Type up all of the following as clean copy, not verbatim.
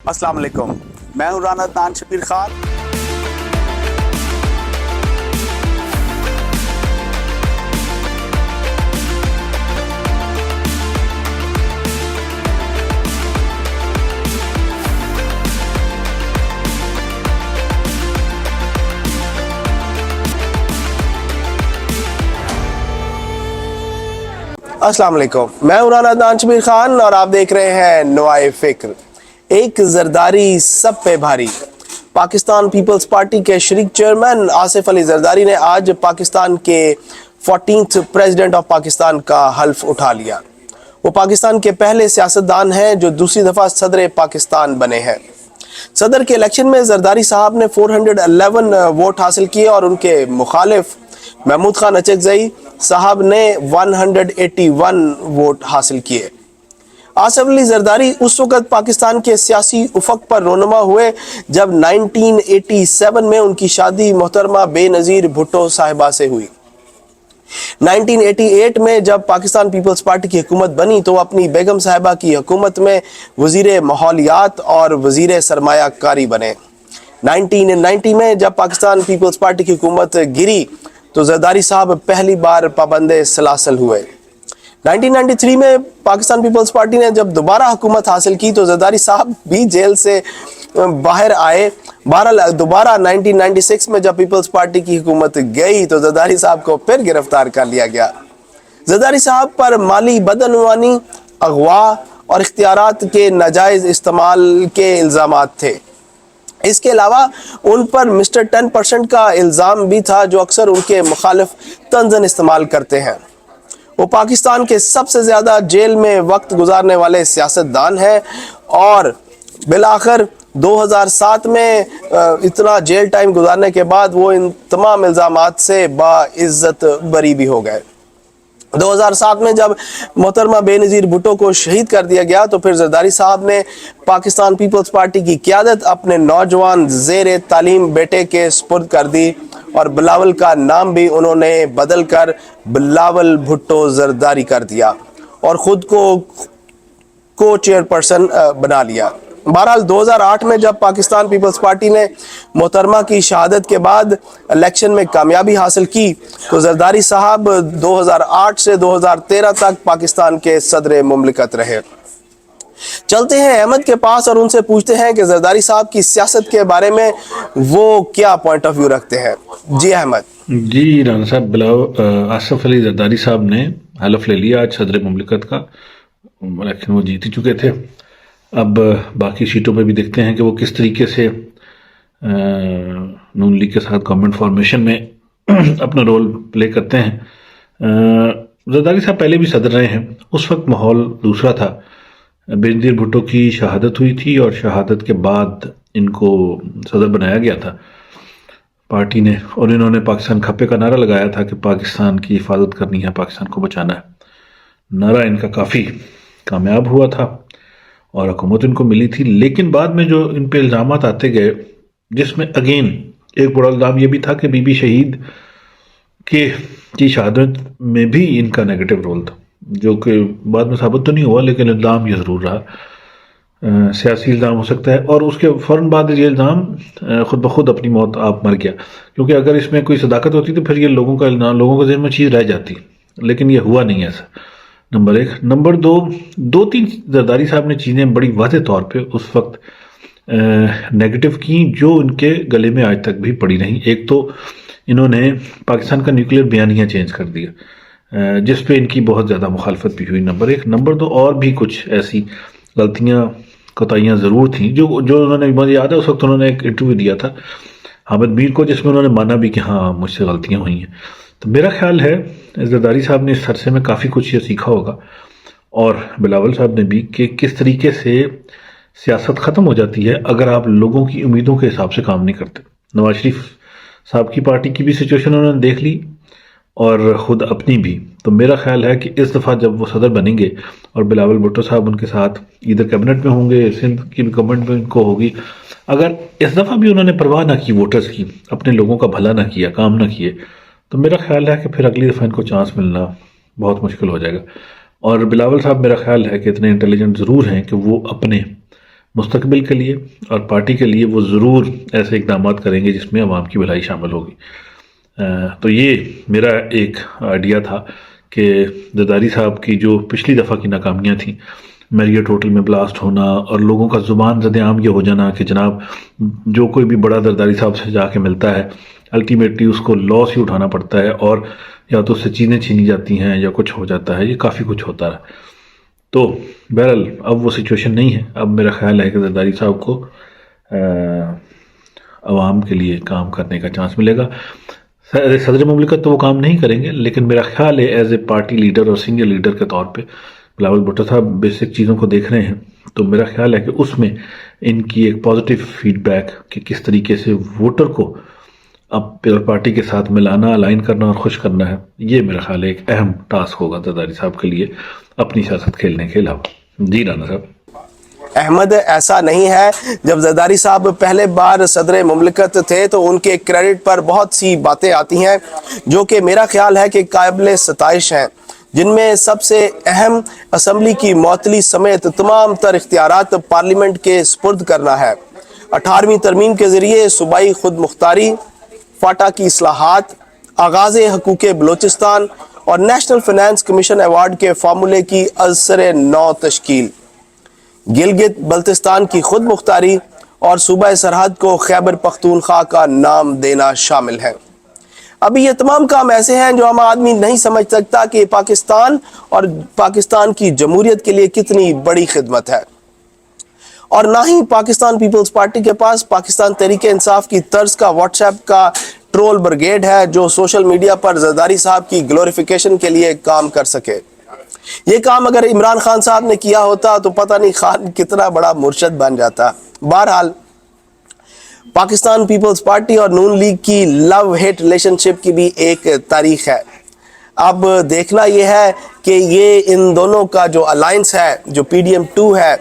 अस्सलाम वालेकुम, मैं हूँ राना तान शबीर खान। अस्सलाम वालेकुम, मैं हूँ राना तान शबीर खान और आप देख रहे हैं नवाए फिक्र। एक जरदारी सब पे भारी। पाकिस्तान पीपल्स पार्टी के शरीक चेयरमैन आसिफ अली जरदारी ने आज पाकिस्तान के 14th प्रेसिडेंट ऑफ पाकिस्तान का हल्फ उठा लिया। वो पाकिस्तान के पहले सियासतदान हैं जो दूसरी दफा सदर पाकिस्तान बने हैं। सदर के इलेक्शन में जरदारी साहब ने 411 वोट हासिल किए और उनके मुखालिफ महमूद खान अचकजई साहब ने 181 वोट हासिल किए। आसिफ अली जरदारी उस वक्त पाकिस्तान के सियासी उफक पर रोनुमा हुए जब 1987 में उनकी शादी मोहतरमा बेनज़ीर भुट्टो साहिबा से हुई। 1988 में जब पाकिस्तान पीपल्स पार्टी की हुकूमत बनी तो अपनी बेगम साहिबा की हुकूमत में वजीर माहौलियात और वजीर सरमायाकारी बने। 1990 में जब पाकिस्तान पीपल्स पार्टी की हुकूमत गिरी तो जरदारी साहब पहली बार पाबंदे सलासल हुए। 1993 में पाकिस्तान पीपल्स पार्टी ने जब दोबारा हुकूमत हासिल की तो जरदारी साहब भी जेल से बाहर आए। बहरहाल दोबारा 1996 में जब पीपल्स पार्टी की हुकूमत गई तो जरदारी साहब को फिर गिरफ्तार कर लिया गया। जरदारी साहब पर माली बदअनवानी, अगवा और इख्तियारात के नाजायज इस्तेमाल के इल्ज़ामात थे। इसके अलावा उन पर मिस्टर 10% का इल्ज़ाम भी था जो अक्सर उनके मुखालिफ तंजन इस्तेमाल करते हैं। वो पाकिस्तान के सबसे ज़्यादा जेल में वक्त गुजारने वाले सियासतदान हैं और बिलाखिर 2007 में इतना जेल टाइम गुजारने के बाद वो इन तमाम इल्ज़ामात से बाइज़्ज़त बरी भी हो गए। 2007 में जब मोहतरमा बेनज़ीर भुट्टो को शहीद कर दिया गया तो फिर जरदारी साहब ने पाकिस्तान पीपल्स पार्टी की क़यादत अपने नौजवान ज़ेर तालीम बेटे के सुपुर्द कर दी और बिलावल का नाम भी उन्होंने बदल कर बिलावल भुट्टो जरदारी कर दिया और ख़ुद को चेयरपर्सन बना लिया। बहरहाल 2008 में जब पाकिस्तान पीपल्स पार्टी ने मोहतरमा की शहादत के बाद इलेक्शन में कामयाबी हासिल की तो जरदारी साहब 2008 से 2013 तक पाकिस्तान के सदर मुमलिकत रहे। चलते हैं अहमद के पास और उनसे पूछते हैं कि जरदारी साहब की सियासत के बारे में वो क्या पॉइंट ऑफ व्यू रखते हैं। जी अहमद। जी राना साहब, आसिफ अली जरदारी साहब ने हलफ ले लिया आज सदर मुमलिकत का। इलेक्शन वो जीत ही चुके थे। अब बाकी सीटों पे भी देखते हैं कि वो किस तरीके से नून लीग के साथ गवर्नमेंट फॉर्मेशन में अपना रोल प्ले करते हैं। जरदारी साहब पहले भी सदर रहे हैं, उस वक्त माहौल दूसरा था। बेनज़ीर भुट्टो की शहादत हुई थी और शहादत के बाद इनको सदर बनाया गया था पार्टी ने और इन्होंने पाकिस्तान खप्पे का नारा लगाया था कि पाकिस्तान की हिफाजत करनी है, पाकिस्तान को बचाना है। नारा इनका काफ़ी कामयाब हुआ था और हुकूमत इनको मिली थी। लेकिन बाद में जो इन पे इल्ज़ामात आते गए, जिसमें अगेन एक बड़ा इल्ज़ाम ये भी था कि बीबी शहीद की शहादत में भी इनका नेगेटिव रोल था, जो कि बाद में साबित तो नहीं हुआ लेकिन इल्ज़ाम ये ज़रूर रहा। सियासी इल्ज़ाम हो सकता है और उसके फ़ौरन बाद ये इल्ज़ाम खुद ब खुद अपनी मौत आप मर गया, क्योंकि अगर इसमें कोई सदाकत होती तो फिर ये लोगों के ज़हन में चीज़ रह जाती, लेकिन ये हुआ नहीं ऐसा। नंबर एक। नंबर दो तीन जरदारी साहब ने चीज़ें बड़ी वाज़ेह तौर पे उस वक्त नेगेटिव की जो इनके गले में आज तक भी पड़ी नहीं। एक तो इन्होंने पाकिस्तान का न्यूक्लियर बयानिया चेंज कर दिया जिस पे इनकी बहुत ज़्यादा मुखालफत भी हुई। नंबर एक। नंबर दो, और भी कुछ ऐसी गलतियाँ कोताहियाँ ज़रूर थी जो उन्होंने, मुझे याद है उस वक्त उन्होंने एक इंटरव्यू दिया था हामिद मीर को जिसमें उन्होंने माना भी कि हाँ मुझसे गलतियाँ हुई हैं। तो मेरा ख्याल है जरदारी साहब ने इस अरसे में काफ़ी कुछ ये सीखा होगा और बिलावल साहब ने भी कि किस तरीके से सियासत ख़त्म हो जाती है अगर आप लोगों की उम्मीदों के हिसाब से काम नहीं करते। नवाज शरीफ साहब की पार्टी की भी सिचुएशन उन्होंने देख ली और ख़ुद अपनी भी। तो मेरा ख्याल है कि इस दफ़ा जब वो सदर बनेंगे और बिलावल भुट्टो साहब उनके साथ इधर कैबिनेट में होंगे, सिंध की गवर्नमेंट में इनको होगी, अगर इस दफ़ा भी उन्होंने परवाह ना की वोटर्स की, अपने लोगों का भला ना किया, काम ना किए, तो मेरा ख्याल है कि फिर अगली दफ़ा इनको चांस मिलना बहुत मुश्किल हो जाएगा। और बिलावल साहब मेरा ख्याल है कि इतने इंटेलिजेंट ज़रूर हैं कि वो अपने مستقبل کے لیے اور پارٹی کے لیے وہ ضرور ایسے اقدامات کریں گے جس میں عوام کی بھلائی شامل ہوگی۔ تو یہ میرا ایک آئیڈیا تھا کہ زرداری صاحب کی جو پچھلی دفعہ کی ناکامیاں تھیں، میریٹ ہوٹل میں بلاسٹ ہونا اور لوگوں کا زبان زد عام یہ ہو جانا کہ جناب جو کوئی بھی بڑا زرداری صاحب سے جا کے ملتا ہے الٹیمیٹلی اس کو لاس ہی اٹھانا پڑتا ہے، اور یا تو اس سے چیزیں چھینی جاتی ہیں یا کچھ ہو جاتا ہے، یہ کافی کچھ ہوتا ہے۔ تو بہرحال اب وہ سچویشن نہیں ہے، اب میرا خیال ہے کہ زرداری صاحب کو عوام کے لیے کام کرنے کا چانس ملے گا۔ صدر مملکت تو وہ کام نہیں کریں گے، لیکن میرا خیال ہے ایز اے پارٹی لیڈر اور سینئر لیڈر کے طور پہ بلاول بھٹو صاحب بیسک چیزوں کو دیکھ رہے ہیں، تو میرا خیال ہے کہ اس میں ان کی ایک پازیٹیو فیڈ بیک کہ کس طریقے سے ووٹر کو اب پارٹی کے ساتھ ملانا، الائن کرنا اور خوش کرنا ہے، یہ میرا خیال ہے ایک اہم ٹاسک ہوگا زرداری صاحب کے لیے اپنی سیاست کھیلنے کے علاوہ۔ جی رانا صاحب۔ احمد، ایسا نہیں ہے، جب زرداری صاحب پہلے بار صدر مملکت تھے تو ان کے کریڈٹ پر بہت سی باتیں آتی ہیں جو کہ میرا خیال ہے کہ قابل ستائش ہیں، جن میں سب سے اہم اسمبلی کی معطلی سمیت تمام تر اختیارات پارلیمنٹ کے سپرد کرنا ہے، 18ویں ترمیم کے ذریعے صوبائی خود مختاری، فاٹا کی اصلاحات، آغاز حقوق بلوچستان اور نیشنل فائنانس کمیشن ایوارڈ کے فارمولے کی ازسر نو تشکیل، گلگت بلتستان کی خود مختاری اور صوبہ سرحد کو خیبر پختونخوا کا نام دینا شامل ہے۔ ابھی یہ تمام کام ایسے ہیں جو عام آدمی نہیں سمجھ سکتا کہ پاکستان اور پاکستان کی جمہوریت کے لیے کتنی بڑی خدمت ہے، اور نہ ہی پاکستان پیپلز پارٹی کے پاس پاکستان تحریک انصاف کی طرز کا واٹس ایپ کا ٹرول بریگیڈ ہے جو سوشل میڈیا پر زرداری صاحب کی گلوریفیکیشن کے لیے کام کر سکے۔ یہ کام اگر عمران خان صاحب نے کیا ہوتا تو پتہ نہیں خان کتنا بڑا مرشد بن جاتا۔ بہرحال پاکستان پیپلز پارٹی اور نون لیگ کی لو ہیٹ ریلیشن شپ کی بھی ایک تاریخ ہے۔ اب دیکھنا یہ ہے کہ یہ ان دونوں کا جو الائنس ہے، جو پی ڈی ایم 2 ہے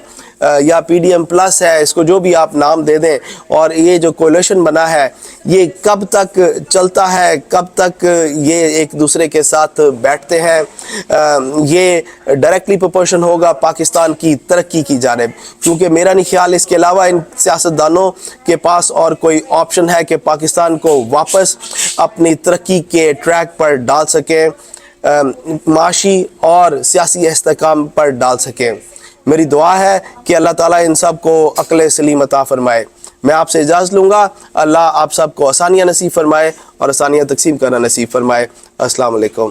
یا پی ڈی ایم پلس ہے، اس کو جو بھی آپ نام دے دیں، اور یہ جو کولیشن بنا ہے یہ کب تک چلتا ہے، کب تک یہ ایک دوسرے کے ساتھ بیٹھتے ہیں، یہ ڈائریکٹلی پروپورشن ہوگا پاکستان کی ترقی کی جانب، کیونکہ میرا نہیں خیال اس کے علاوہ ان سیاستدانوں کے پاس اور کوئی آپشن ہے کہ پاکستان کو واپس اپنی ترقی کے ٹریک پر ڈال سکیں، معاشی اور سیاسی استحکام پر ڈال سکیں۔ میری دعا ہے کہ اللہ تعالیٰ ان سب کو عقل سلیم عطا فرمائے۔ میں آپ سے اجازت لوں گا، اللہ آپ سب کو آسانیاں نصیب فرمائے اور آسانیاں تقسیم کرنا نصیب فرمائے۔ السلام علیکم۔